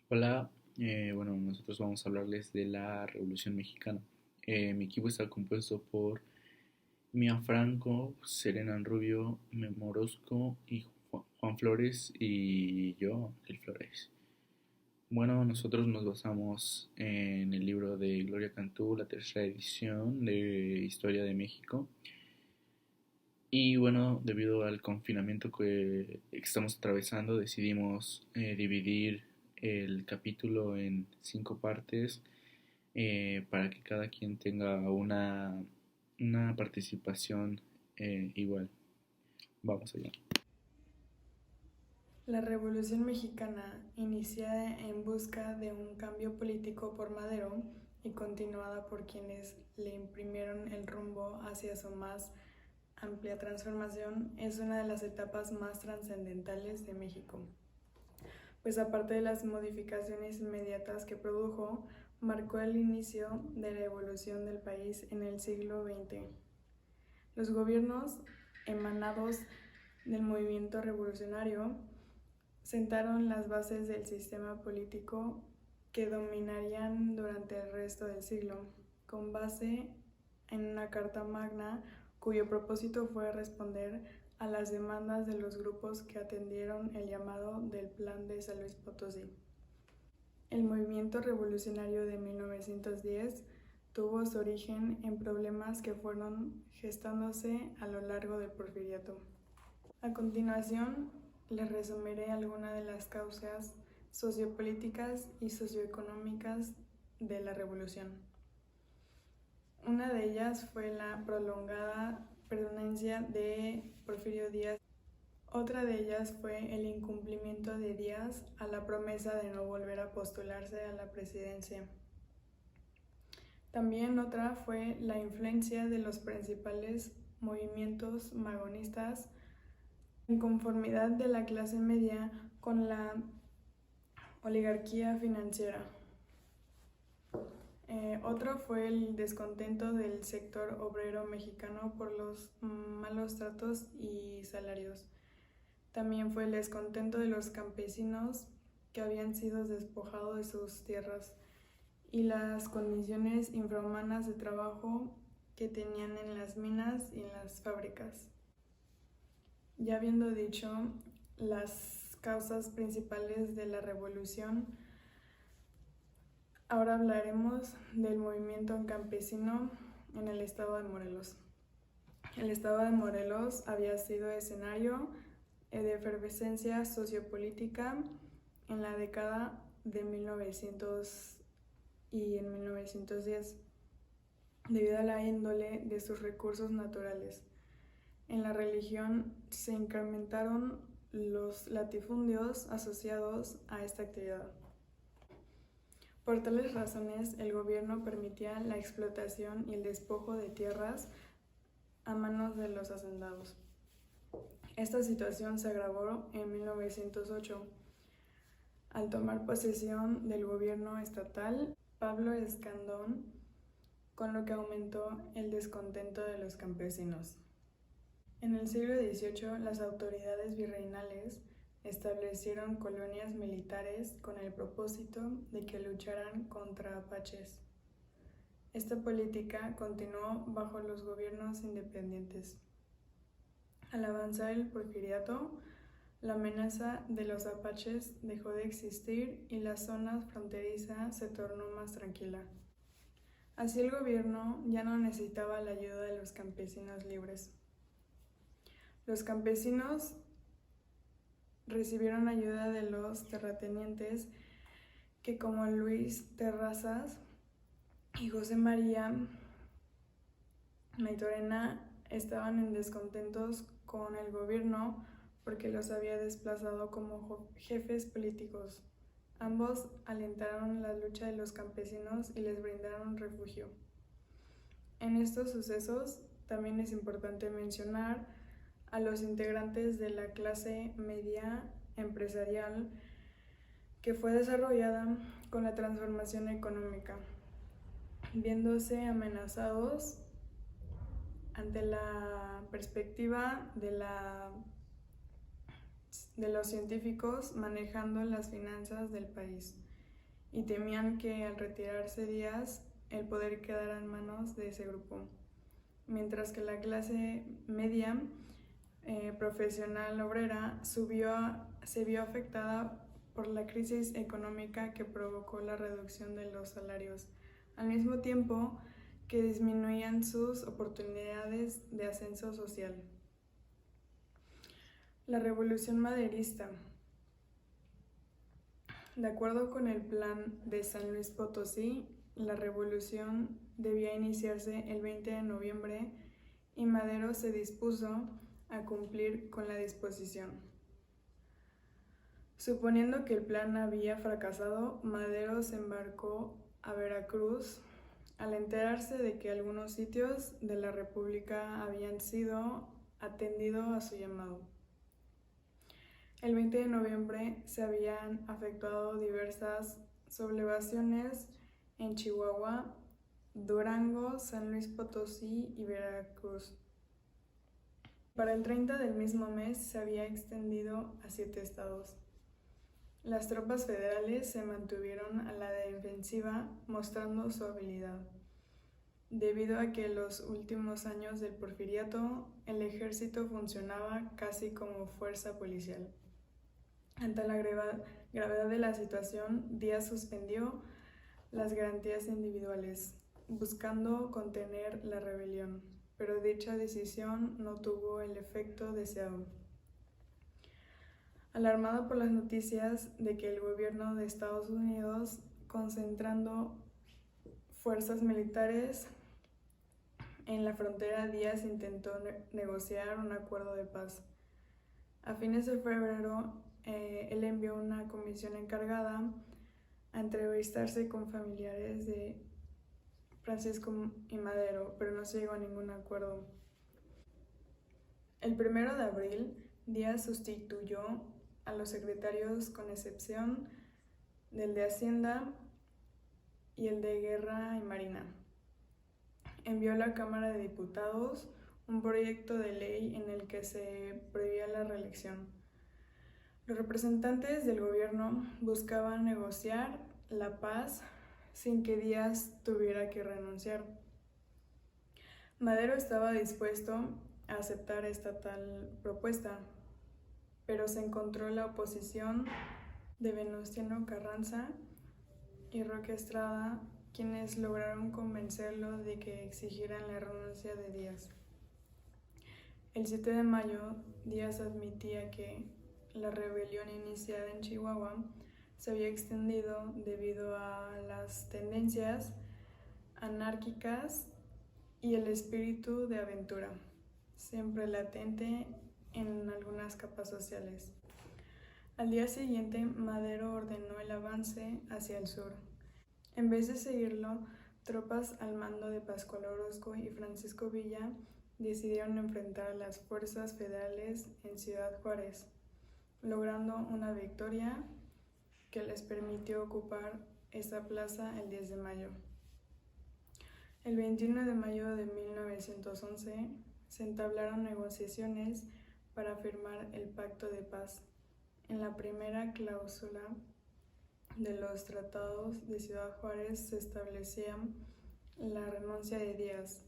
Hola, bueno, nosotros vamos a hablarles de la Revolución Mexicana. Mi equipo está compuesto por Mia Franco, Serena Rubio, Memo Orozco y Juan Flores y yo, El Flores. Bueno, nosotros nos basamos en el libro de Gloria Cantú, la tercera edición de Historia de México. Y bueno, debido al confinamiento que estamos atravesando, decidimos dividir el capítulo en 5 partes para que cada quien tenga una participación igual. Vamos allá. La Revolución Mexicana, iniciada en busca de un cambio político por Madero y continuada por quienes le imprimieron el rumbo hacia su más amplia transformación, es una de las etapas más trascendentales de México, pues aparte de las modificaciones inmediatas que produjo, marcó el inicio de la evolución del país en el siglo XX. Los gobiernos emanados del movimiento revolucionario sentaron las bases del sistema político que dominarían durante el resto del siglo, con base en una Carta Magna cuyo propósito fue responder a las demandas de los grupos que atendieron el llamado del Plan de San Luis Potosí. El movimiento revolucionario de 1910 tuvo su origen en problemas que fueron gestándose a lo largo del Porfiriato. A continuación, les resumiré algunas de las causas sociopolíticas y socioeconómicas de la revolución. Una de ellas fue la prolongada permanencia de Porfirio Díaz. Otra de ellas fue el incumplimiento de Díaz a la promesa de no volver a postularse a la presidencia. También otra fue la influencia de los principales movimientos magonistas, inconformidad de la clase media con la oligarquía financiera. Otro fue el descontento del sector obrero mexicano por los malos tratos y salarios. También fue el descontento de los campesinos que habían sido despojados de sus tierras y las condiciones infrahumanas de trabajo que tenían en las minas y en las fábricas. Ya habiendo dicho las causas principales de la revolución, ahora hablaremos del movimiento campesino en el estado de Morelos. El estado de Morelos había sido escenario de efervescencia sociopolítica en la década de 1900 y en 1910, debido a la índole de sus recursos naturales. En la religión se incrementaron los latifundios asociados a esta actividad. Por tales razones, el gobierno permitía la explotación y el despojo de tierras a manos de los hacendados. Esta situación se agravó en 1908 al tomar posesión del gobierno estatal Pablo Escandón, con lo que aumentó el descontento de los campesinos. En el siglo XVIII, las autoridades virreinales establecieron colonias militares con el propósito de que lucharan contra apaches. Esta política continuó bajo los gobiernos independientes. Al avanzar el porfiriato, la amenaza de los apaches dejó de existir y la zona fronteriza se tornó más tranquila. Así el gobierno ya no necesitaba la ayuda de los campesinos libres. Los campesinos recibieron ayuda de los terratenientes que, como Luis Terrazas y José María Maytorena, estaban en descontentos con el gobierno porque los había desplazado como jefes políticos. Ambos alentaron la lucha de los campesinos y les brindaron refugio. En estos sucesos también es importante mencionar a los integrantes de la clase media empresarial que fue desarrollada con la transformación económica, viéndose amenazados ante la perspectiva de los científicos manejando las finanzas del país. y temían que al retirarse Díaz el poder quedara en manos de ese grupo, mientras que la clase media profesional obrera se vio afectada por la crisis económica que provocó la reducción de los salarios, al mismo tiempo que disminuían sus oportunidades de ascenso social. La Revolución Maderista. De acuerdo con el Plan de San Luis Potosí, la revolución debía iniciarse el 20 de noviembre y Madero se dispuso a cumplir con la disposición. Suponiendo que el plan había fracasado, Madero se embarcó a Veracruz al enterarse de que algunos sitios de la República habían sido atendidos a su llamado. El 20 de noviembre se habían efectuado diversas sublevaciones en Chihuahua, Durango, San Luis Potosí y Veracruz. Para el 30 del mismo mes se había extendido a 7 estados. Las tropas federales se mantuvieron a la defensiva mostrando su habilidad. Debido a que en los últimos años del Porfiriato el ejército funcionaba casi como fuerza policial. Ante la gravedad de la situación, Díaz suspendió las garantías individuales, buscando contener la rebelión, pero dicha decisión no tuvo el efecto deseado. Alarmado por las noticias de que el gobierno de Estados Unidos, concentrando fuerzas militares en la frontera, Díaz intentó negociar un acuerdo de paz. A fines de febrero, él envió una comisión encargada a entrevistarse con familiares de Francisco y Madero, pero no se llegó a ningún acuerdo. El 1 de abril, Díaz sustituyó a los secretarios con excepción del de Hacienda y el de Guerra y Marina. Envió a la Cámara de Diputados un proyecto de ley en el que se prohibía la reelección. Los representantes del gobierno buscaban negociar la paz sin que Díaz tuviera que renunciar. Madero estaba dispuesto a aceptar esta tal propuesta, pero se encontró la oposición de Venustiano Carranza y Roque Estrada, quienes lograron convencerlo de que exigieran la renuncia de Díaz. El 7 de mayo, Díaz admitía que la rebelión iniciada en Chihuahua se había extendido debido a las tendencias anárquicas y el espíritu de aventura, siempre latente en algunas capas sociales. Al día siguiente, Madero ordenó el avance hacia el sur. En vez de seguirlo, tropas al mando de Pascual Orozco y Francisco Villa decidieron enfrentar a las fuerzas federales en Ciudad Juárez, logrando una victoria que les permitió ocupar esta plaza el 10 de mayo. El 21 de mayo de 1911 se entablaron negociaciones para firmar el Pacto de Paz. En la primera cláusula de los tratados de Ciudad Juárez se establecía la renuncia de Díaz.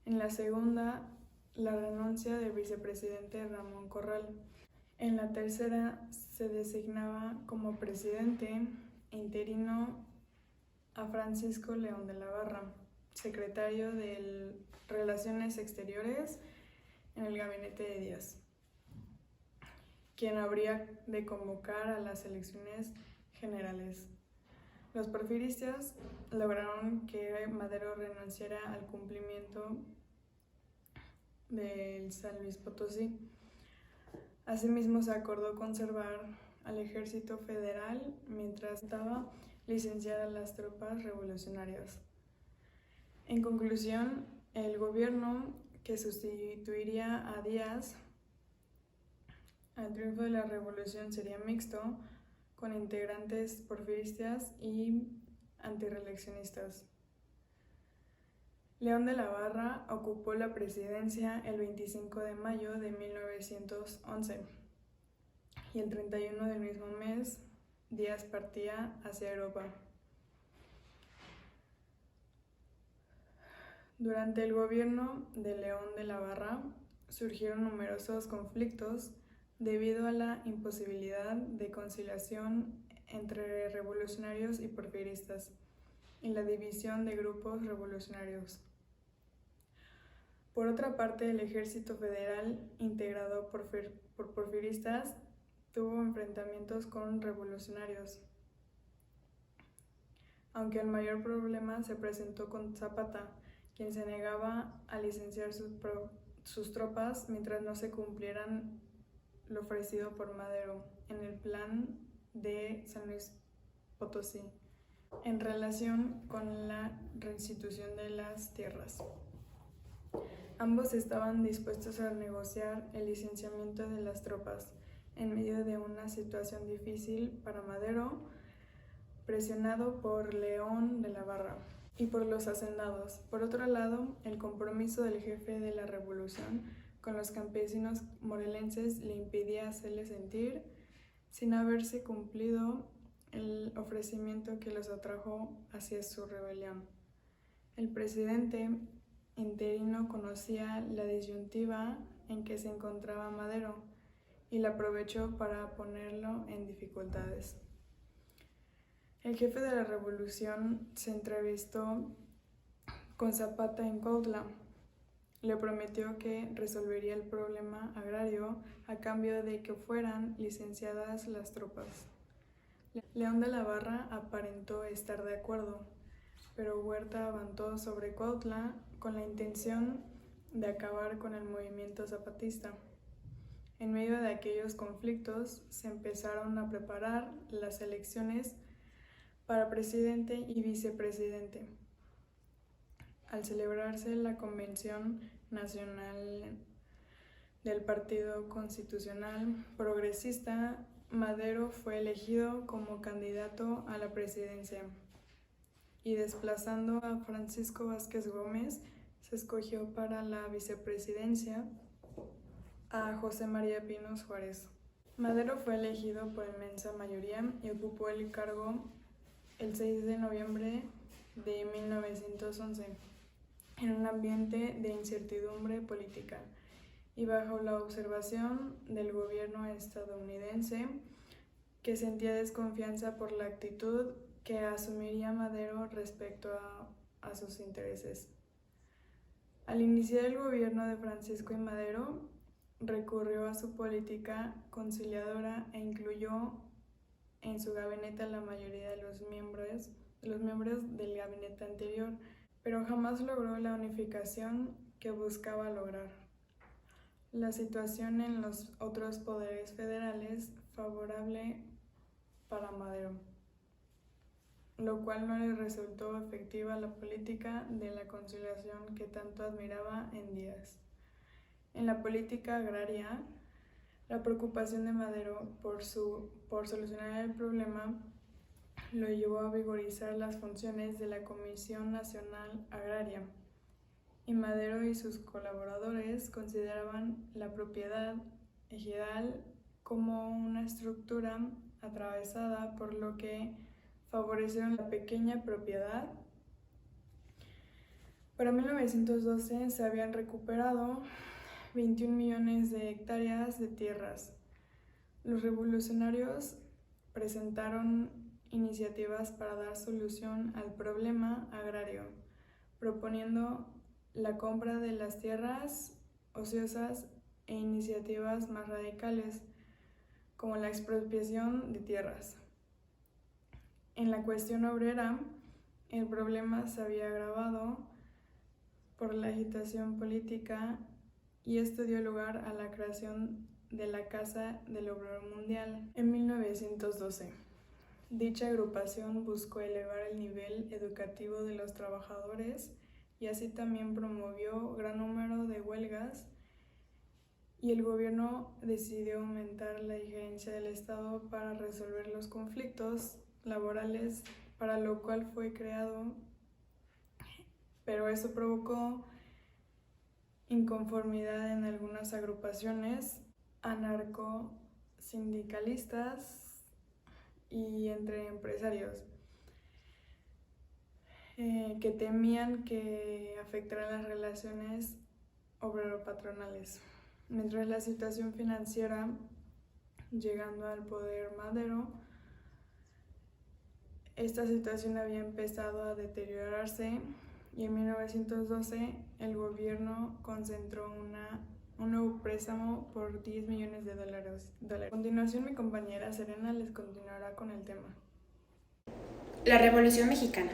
En la segunda, la renuncia del vicepresidente Ramón Corral. En la tercera, se designaba como presidente interino a Francisco León de la Barra, secretario de Relaciones Exteriores en el gabinete de Díaz, quien habría de convocar a las elecciones generales. Los porfiristas lograron que Madero renunciara al cumplimiento del San Luis Potosí. Asimismo, se acordó conservar al ejército federal mientras estaba licenciar a las tropas revolucionarias. En conclusión, el gobierno que sustituiría a Díaz al triunfo de la revolución sería mixto, con integrantes porfiristas y antirreeleccionistas. León de la Barra ocupó la presidencia el 25 de mayo de 1911 y el 31 del mismo mes Díaz partía hacia Europa. Durante el gobierno de León de la Barra surgieron numerosos conflictos debido a la imposibilidad de conciliación entre revolucionarios y porfiristas y la división de grupos revolucionarios. Por otra parte, el ejército federal, integrado por porfiristas, tuvo enfrentamientos con revolucionarios, aunque el mayor problema se presentó con Zapata, quien se negaba a licenciar sus tropas mientras no se cumplieran lo ofrecido por Madero en el plan de San Luis Potosí, en relación con la reinstitución de las tierras. Ambos estaban dispuestos a negociar el licenciamiento de las tropas en medio de una situación difícil para Madero, presionado por León de la Barra y por los hacendados. Por otro lado, el compromiso del jefe de la revolución con los campesinos morelenses le impedía hacerles sentir, sin haberse cumplido el ofrecimiento que los atrajo hacia su rebelión. El presidente interino conocía la disyuntiva en que se encontraba Madero y la aprovechó para ponerlo en dificultades. El jefe de la revolución se entrevistó con Zapata en Cuautla. Le prometió que resolvería el problema agrario a cambio de que fueran licenciadas las tropas. León de la Barra aparentó estar de acuerdo, pero Huerta avanzó sobre Cuautla con la intención de acabar con el movimiento zapatista. En medio de aquellos conflictos se empezaron a preparar las elecciones para presidente y vicepresidente. Al celebrarse la Convención Nacional del Partido Constitucional Progresista, Madero fue elegido como candidato a la presidencia y desplazando a Francisco Vázquez Gómez, se escogió para la vicepresidencia a José María Pinos Juárez. Madero fue elegido por inmensa mayoría y ocupó el cargo el 6 de noviembre de 1911, en un ambiente de incertidumbre política y bajo la observación del gobierno estadounidense, que sentía desconfianza por la actitud que asumiría Madero respecto a sus intereses. Al iniciar el gobierno de Francisco I. Madero, recurrió a su política conciliadora e incluyó en su gabinete a la mayoría de los miembros del gabinete anterior, pero jamás logró la unificación que buscaba lograr. La situación en los otros poderes federales favorable para Madero, lo cual no le resultó efectiva la política de la conciliación que tanto admiraba en Díaz. En la política agraria, la preocupación de Madero por solucionar el problema lo llevó a vigorizar las funciones de la Comisión Nacional Agraria, y Madero y sus colaboradores consideraban la propiedad ejidal como una estructura atravesada por lo que favorecieron la pequeña propiedad. Para 1912 se habían recuperado 21 millones de hectáreas de tierras. Los revolucionarios presentaron iniciativas para dar solución al problema agrario, proponiendo la compra de las tierras ociosas e iniciativas más radicales, como la expropiación de tierras. En la cuestión obrera, el problema se había agravado por la agitación política y esto dio lugar a la creación de la Casa del Obrero Mundial en 1912. Dicha agrupación buscó elevar el nivel educativo de los trabajadores y así también promovió gran número de huelgas, y el gobierno decidió aumentar la injerencia del Estado para resolver los conflictos laborales, para lo cual fue creado, pero eso provocó inconformidad en algunas agrupaciones anarcosindicalistas y entre empresarios. que temían que afectaran las relaciones obrero-patronales. Mientras la situación financiera, llegando al poder Madero, esta situación había empezado a deteriorarse y en 1912 el gobierno concentró un nuevo préstamo por $10 millones. A continuación, mi compañera Serena les continuará con el tema. La Revolución Mexicana.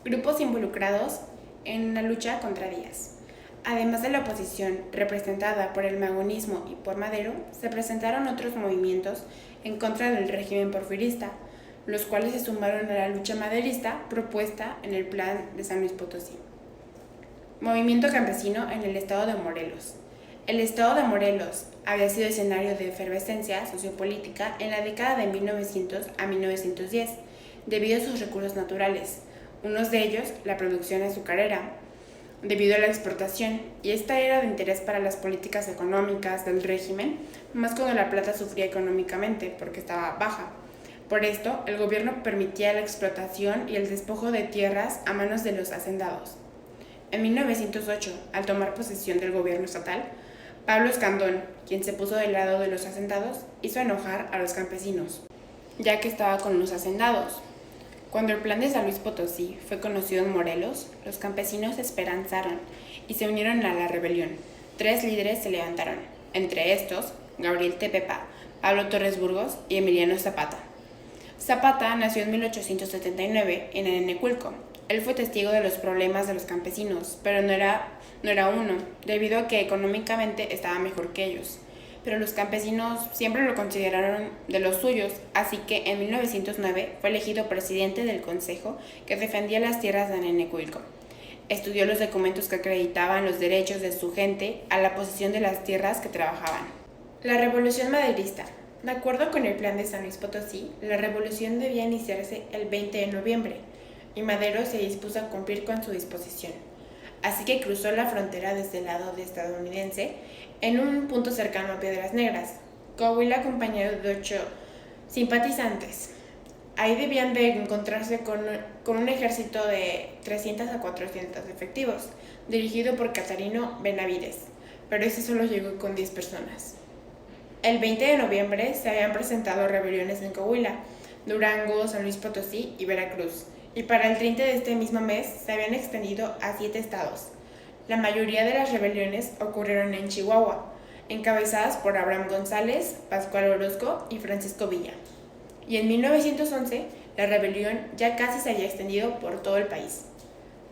Grupos involucrados en la lucha contra Díaz. Además de la oposición representada por el magonismo y por Madero, se presentaron otros movimientos en contra del régimen porfirista, los cuales se sumaron a la lucha maderista propuesta en el Plan de San Luis Potosí. Movimiento campesino en el estado de Morelos. El estado de Morelos había sido escenario de efervescencia sociopolítica en la década de 1900 a 1910, debido a sus recursos naturales, unos de ellos la producción azucarera, debido a la exportación, y esta era de interés para las políticas económicas del régimen, más cuando la plata sufría económicamente porque estaba baja. Por esto, el gobierno permitía la explotación y el despojo de tierras a manos de los hacendados. En 1908, al tomar posesión del gobierno estatal, Pablo Escandón, quien se puso del lado de los hacendados, hizo enojar a los campesinos, ya que estaba con los hacendados. Cuando el plan de San Luis Potosí fue conocido en Morelos, los campesinos se esperanzaron y se unieron a la rebelión. 3 líderes se levantaron, entre estos Gabriel Tepepa, Pablo Torres Burgos y Emiliano Zapata. Zapata nació en 1879 en Enecuilco. Él fue testigo de los problemas de los campesinos, pero no era uno, debido a que económicamente estaba mejor que ellos. Pero los campesinos siempre lo consideraron de los suyos, así que en 1909 fue elegido presidente del consejo que defendía las tierras de Nenecuilco. Estudió los documentos que acreditaban los derechos de su gente a la posesión de las tierras que trabajaban. La Revolución Maderista. De acuerdo con el plan de San Luis Potosí, la revolución debía iniciarse el 20 de noviembre, y Madero se dispuso a cumplir con su disposición. Así que cruzó la frontera desde el lado estadounidense en un punto cercano a Piedras Negras, Coahuila, acompañado de 8 simpatizantes. Ahí debían de encontrarse con un ejército de 300 a 400 efectivos, dirigido por Catarino Benavides, pero ese solo llegó con 10 personas. El 20 de noviembre se habían presentado rebeliones en Coahuila, Durango, San Luis Potosí y Veracruz, y para el 30 de este mismo mes se habían extendido a 7 estados. La mayoría de las rebeliones ocurrieron en Chihuahua, encabezadas por Abraham González, Pascual Orozco y Francisco Villa. Y en 1911, la rebelión ya casi se había extendido por todo el país.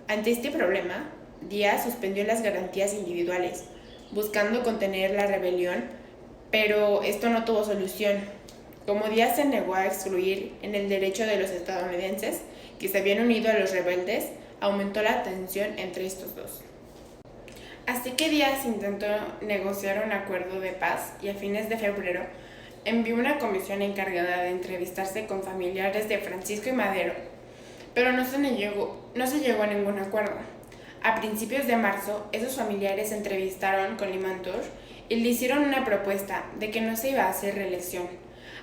Ante este problema, Díaz suspendió las garantías individuales, buscando contener la rebelión, pero esto no tuvo solución. Como Díaz se negó a excluir en el derecho de los estadounidenses, que se habían unido a los rebeldes, aumentó la tensión entre estos dos. Así que Díaz intentó negociar un acuerdo de paz y a fines de febrero envió una comisión encargada de entrevistarse con familiares de Francisco y Madero, pero no se llegó a ningún acuerdo. A principios de marzo, esos familiares se entrevistaron con Limantour y le hicieron una propuesta de que no se iba a hacer reelección.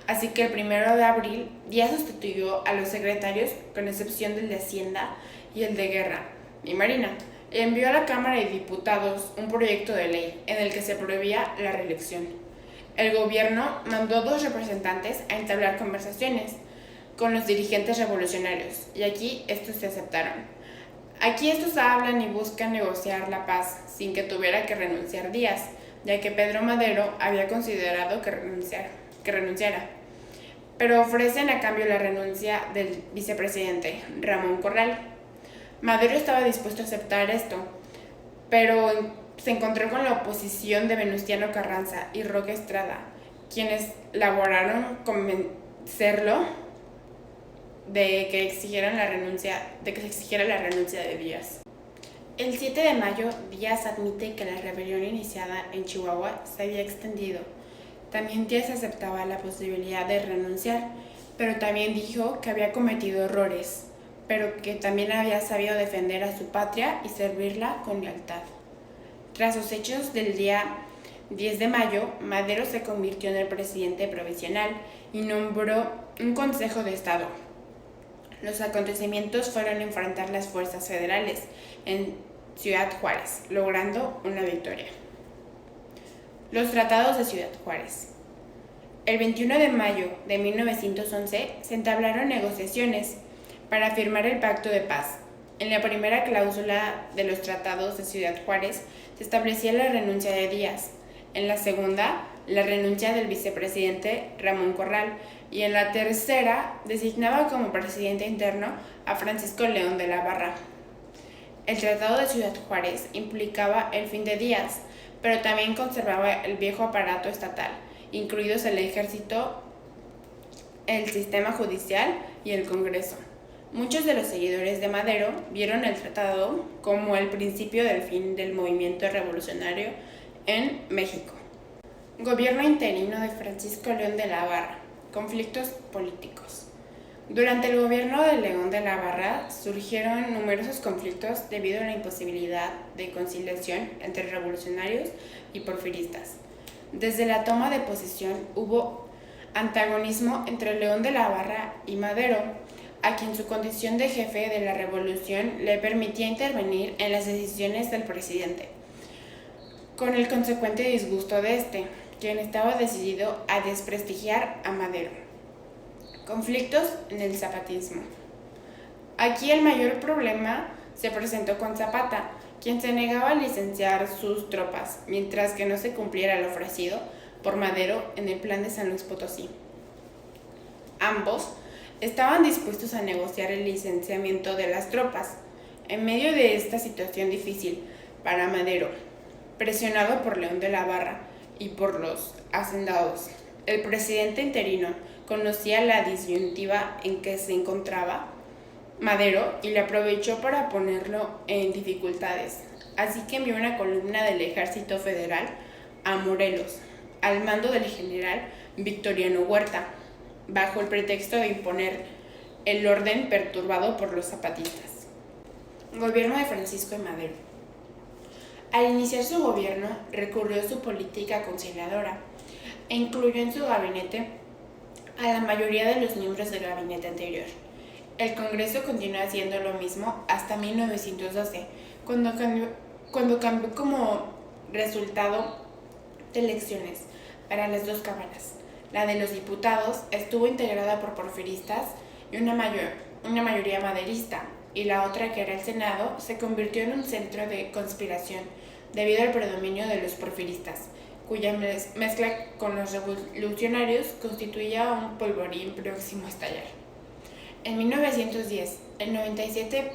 Así que el 1 de abril, Díaz sustituyó a los secretarios, con excepción del de Hacienda y el de Guerra y Marina, y envió a la Cámara de Diputados un proyecto de ley en el que se prohibía la reelección. El gobierno mandó 2 representantes a entablar conversaciones con los dirigentes revolucionarios, y aquí estos se aceptaron. Aquí estos hablan y buscan negociar la paz sin que tuviera que renunciar Díaz, ya que Pedro Madero había considerado que renunciara. Pero ofrecen a cambio la renuncia del vicepresidente, Ramón Corral. Madero estaba dispuesto a aceptar esto, pero se encontró con la oposición de Venustiano Carranza y Roque Estrada, quienes lograron convencerlo de que se exigiera la renuncia de Díaz. El 7 de mayo, Díaz admite que la rebelión iniciada en Chihuahua se había extendido. También Díaz aceptaba la posibilidad de renunciar, pero también dijo que había cometido errores, pero que también había sabido defender a su patria y servirla con lealtad. Tras los hechos del día 10 de mayo, Madero se convirtió en el presidente provisional y nombró un Consejo de Estado. los acontecimientos fueron enfrentar las fuerzas federales en Ciudad Juárez, logrando una victoria. Los tratados de Ciudad Juárez. El 21 de mayo de 1911 se entablaron negociaciones para firmar el Pacto de Paz. En la primera cláusula de los tratados de Ciudad Juárez se establecía la renuncia de Díaz, en la segunda, la renuncia del vicepresidente Ramón Corral, y en la tercera designaba como presidente interno a Francisco León de la Barra. El Tratado de Ciudad Juárez implicaba el fin de Díaz, pero también conservaba el viejo aparato estatal, incluidos el ejército, el sistema judicial y el Congreso. Muchos de los seguidores de Madero vieron el tratado como el principio del fin del movimiento revolucionario en México. Gobierno interino de Francisco León de la Barra. Conflictos políticos. Durante el gobierno de León de la Barra surgieron numerosos conflictos debido a la imposibilidad de conciliación entre revolucionarios y porfiristas. Desde la toma de posesión hubo antagonismo entre León de la Barra y Madero, a quien su condición de jefe de la revolución le permitía intervenir en las decisiones del presidente, con el consecuente disgusto de este, quien estaba decidido a desprestigiar a Madero. Conflictos en el zapatismo. Aquí el mayor problema se presentó con Zapata, quien se negaba a licenciar sus tropas, mientras que no se cumpliera lo ofrecido por Madero en el plan de San Luis Potosí. Ambos estaban dispuestos a negociar el licenciamiento de las tropas. En medio de esta situación difícil para Madero, presionado por León de la Barra y por los hacendados, el presidente interino conocía la disyuntiva en que se encontraba Madero y le aprovechó para ponerlo en dificultades. Así que envió una columna del Ejército Federal a Morelos, al mando del general Victoriano Huerta, bajo el pretexto de imponer el orden perturbado por los zapatistas. Gobierno de Francisco I. Madero. Al iniciar su gobierno, recurrió a su política conciliadora e incluyó en su gabinete a la mayoría de los miembros del gabinete anterior. El Congreso continuó haciendo lo mismo hasta 1912, cuando cambió como resultado de elecciones para las dos cámaras. La de los diputados estuvo integrada por porfiristas y una mayoría maderista, y la otra, que era el Senado, se convirtió en un centro de conspiración debido al predominio de los porfiristas, cuya mezcla con los revolucionarios constituía un polvorín próximo a estallar. En 1910, el 97%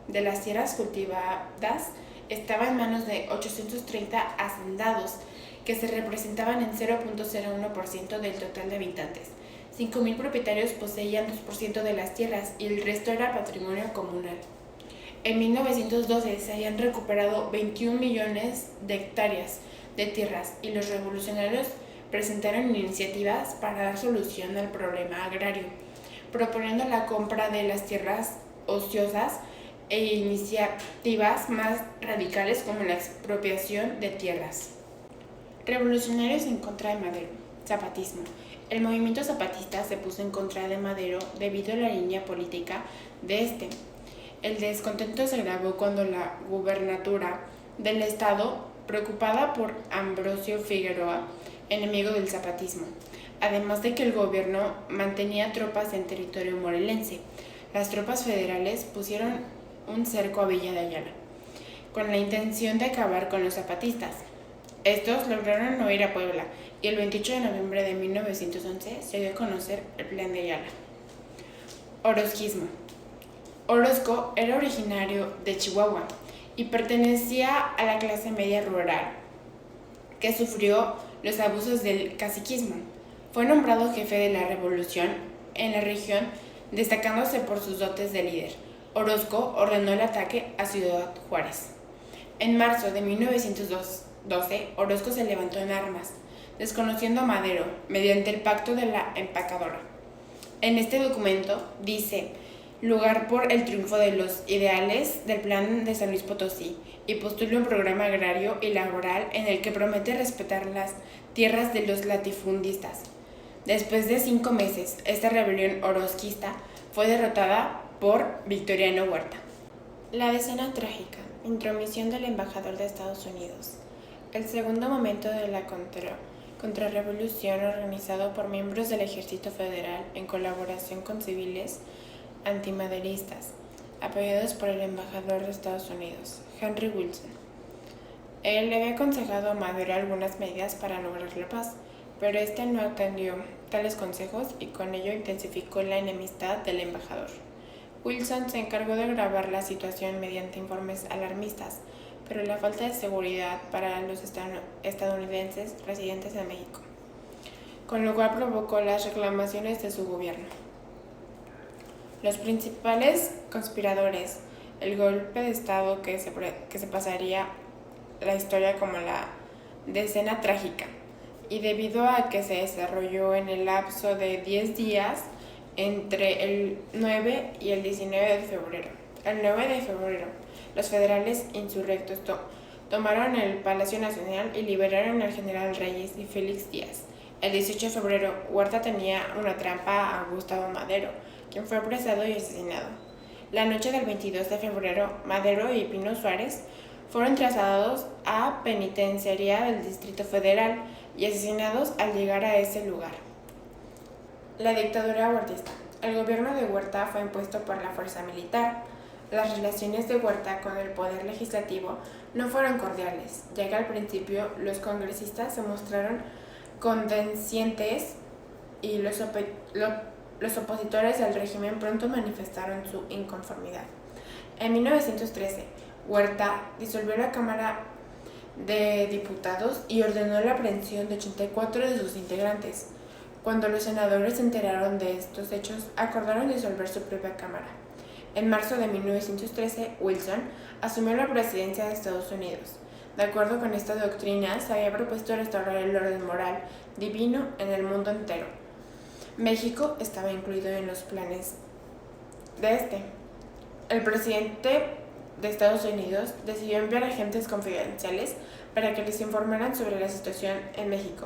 de las tierras cultivadas estaba en manos de 830 hacendados, que se representaban en 0.01% del total de habitantes. 5.000 propietarios poseían 2% de las tierras y el resto era patrimonio comunal. En 1912 se habían recuperado 21 millones de hectáreas de tierras y los revolucionarios presentaron iniciativas para dar solución al problema agrario, proponiendo la compra de las tierras ociosas e iniciativas más radicales como la expropiación de tierras. Revolucionarios en contra de Madero. Zapatismo. El movimiento zapatista se puso en contra de Madero debido a la línea política de este. El descontento se agravó cuando la gubernatura del estado, preocupada por Ambrosio Figueroa, enemigo del zapatismo, además de que el gobierno mantenía tropas en territorio morelense. Las tropas federales pusieron un cerco a Villa de Ayala, con la intención de acabar con los zapatistas. Estos lograron huir a Puebla y el 28 de noviembre de 1911 se dio a conocer el Plan de Ayala. Orozquismo. Orozco era originario de Chihuahua y pertenecía a la clase media rural que sufrió los abusos del caciquismo. Fue nombrado jefe de la revolución en la región, destacándose por sus dotes de líder. Orozco ordenó el ataque a Ciudad Juárez. En marzo de 1912, Orozco se levantó en armas, desconociendo a Madero mediante el Pacto de la Empacadora. En este documento dice lugar por el triunfo de los ideales del Plan de San Luis Potosí y postula un programa agrario y laboral en el que promete respetar las tierras de los latifundistas. Después de 5 meses, esta rebelión orozquista fue derrotada por Victoriano Huerta. La decena trágica, intromisión del embajador de Estados Unidos. El segundo momento de la contrarrevolución organizado por miembros del Ejército Federal en colaboración con civiles antimaderistas, apoyados por el embajador de Estados Unidos, Henry Wilson. Él le había aconsejado a Madero algunas medidas para lograr la paz, pero este no atendió tales consejos y con ello intensificó la enemistad del embajador. Wilson se encargó de agravar la situación mediante informes alarmistas, pero la falta de seguridad para los estadounidenses residentes en México, con lo cual provocó las reclamaciones de su gobierno. Los principales conspiradores, el golpe de Estado que se pasaría la historia como la decena trágica, y debido a que se desarrolló en el lapso de 10 días entre el 9 y el 19 de febrero. El 9 de febrero, los federales insurrectos tomaron el Palacio Nacional y liberaron al general Reyes y Félix Díaz. El 18 de febrero, Huerta tenía una trampa a Gustavo Madero, quien fue apresado y asesinado. La noche del 22 de febrero, Madero y Pino Suárez fueron trasladados a penitenciaría del Distrito Federal y asesinados al llegar a ese lugar. La dictadura huertista. El gobierno de Huerta fue impuesto por la fuerza militar. Las relaciones de Huerta con el poder legislativo no fueron cordiales, ya que al principio los congresistas se mostraron condescendientes y los opositores al régimen pronto manifestaron su inconformidad. En 1913, Huerta disolvió la Cámara de Diputados y ordenó la aprehensión de 84 de sus integrantes. Cuando los senadores se enteraron de estos hechos, acordaron disolver su propia Cámara. En marzo de 1913, Wilson asumió la presidencia de Estados Unidos. De acuerdo con esta doctrina, se había propuesto restaurar el orden moral divino en el mundo entero. México estaba incluido en los planes de este. El presidente de Estados Unidos decidió enviar agentes confidenciales para que les informaran sobre la situación en México.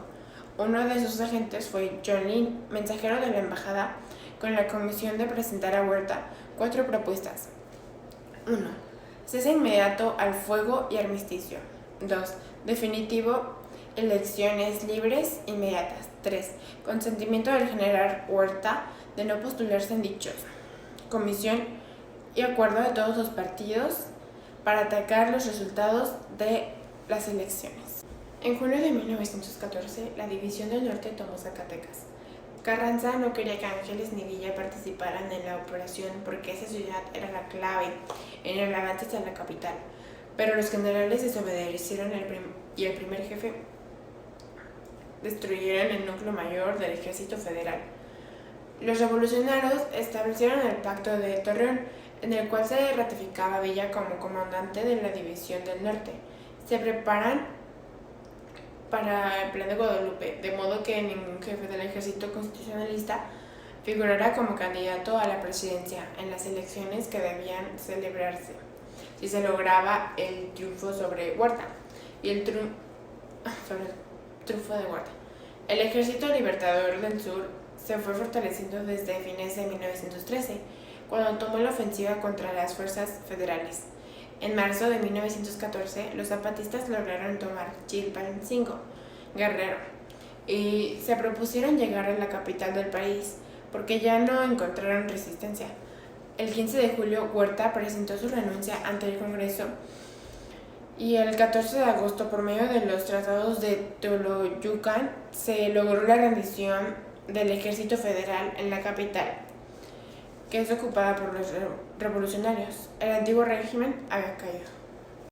Uno de sus agentes fue John Lynn, mensajero de la embajada, con la comisión de presentar a Huerta 4 propuestas. 1. Cese inmediato al fuego y armisticio. 2. Definitivo, elecciones libres inmediatas. 3. Consentimiento del general Huerta de no postularse en dicha comisión y acuerdo de todos los partidos para atacar los resultados de las elecciones. En junio de 1914, la División del Norte tomó Zacatecas. Carranza no quería que Ángeles ni Villa participaran en la operación porque esa ciudad era la clave en el avance hacia la capital, pero los generales desobedecieron y el primer jefe destruyeron el núcleo mayor del ejército federal. Los revolucionarios establecieron el Pacto de Torreón, en el cual se ratificaba a Villa como comandante de la División del Norte. Se preparan para el Plan de Guadalupe, de modo que ningún jefe del ejército constitucionalista figurara como candidato a la presidencia en las elecciones que debían celebrarse si se lograba el triunfo sobre Huerta y el triunfo de Huerta. El Ejército Libertador del Sur se fue fortaleciendo desde fines de 1913, cuando tomó la ofensiva contra las fuerzas federales. En marzo de 1914, los zapatistas lograron tomar Chilpancingo, Guerrero, y se propusieron llegar a la capital del país, porque ya no encontraron resistencia. El 15 de julio, Huerta presentó su renuncia ante el Congreso y el 14 de agosto, por medio de los tratados de Teoloyucan, se logró la rendición del ejército federal en la capital, que es ocupada por los revolucionarios. El antiguo régimen había caído.